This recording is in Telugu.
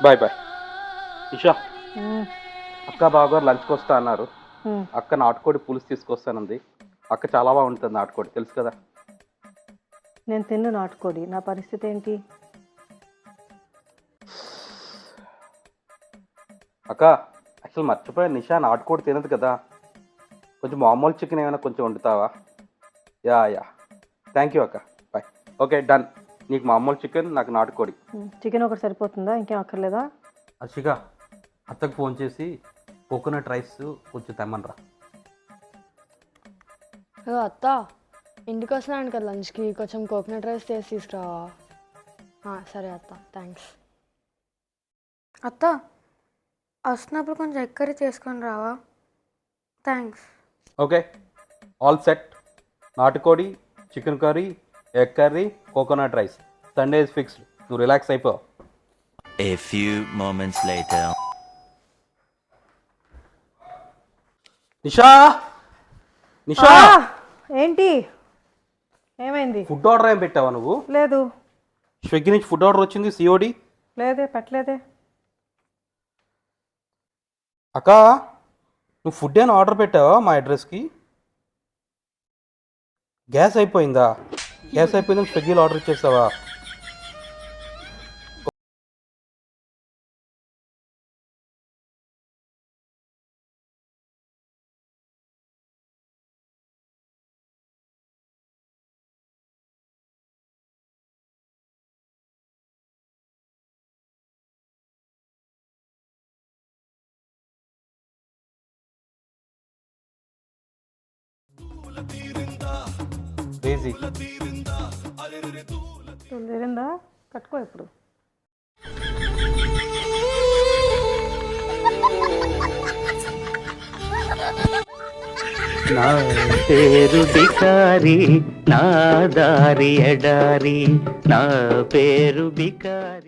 Bye bye. ఇషా, ఉమ్, అక్క బావగారు లంచ్కి వస్తా అన్నారు. ఉమ్. అక్క నాటుకోడి పులుసు తీసుకొస్తానంది. అక్క చాలా బాగుంటుంది నాటుకోడి, తెలుసు కదా. నేను తిన్ను నాటుకోడి, నా పరిస్థితి ఏంటి? అక్క, అసలు మర్చిపోయా, నిషా నాటుకోడి తినదు కదా. కొంచెం మామూలు చికెన్ ఏమైనా కొంచెం వండుతావా? యా యా, థ్యాంక్ యూ అక్క. బాయ్. Okay done. నీకు మామూలు చికెన్, నాకు నాటుకోడి. చికెన్ ఒకటి సరిపోతుందా? ఇంకేం అక్కర్లేదా? అర్షిక, అత్తకు ఫోన్ చేసి కోకోనట్ రైస్ కొంచెం తెమ్మనరా. అత్త, ఇంటికి వస్తున్నాను కదా లంచ్కి, కొంచెం కోకోనట్ రైస్ చేసి తీసుకురావా? సరే అత్త, థ్యాంక్స్. అత్త, వస్తున్నప్పుడు కొంచెం ఎగ్ కర్రీ చేసుకొని రావా? థ్యాంక్స్. Okay, all set. నాటుకోడి, chicken curry, egg curry, coconut rice. Sunday is fixed. నువ్వు రిలాక్స్ అయిపో. A few moments later. Nisha, Nisha, ఏంటి? ఏమైంది? ఫుడ్ ఆర్డర్ ఏం పెట్టావా నువ్వు? లేదు. స్విగ్గీ నుంచి ఫుడ్ ఆర్డర్ వచ్చింది, సిఓడి. లేదే, పెట్టలేదే. అక్క, నువ్వు ఫుడ్ ఏమైనా ఆర్డర్ పెట్టావా మా అడ్రస్కి? గ్యాస్ అయిపోయిందా? గ్యాస్ అయిపోయిందని స్విగ్గీలో ఆర్డర్ ఇచ్చేస్తావా? లేజీ. తీరిందా? కట్టుకో ఇప్పుడు. నా పేరు బికారి, నా దారి ఎడారి, నా పేరు బికారి.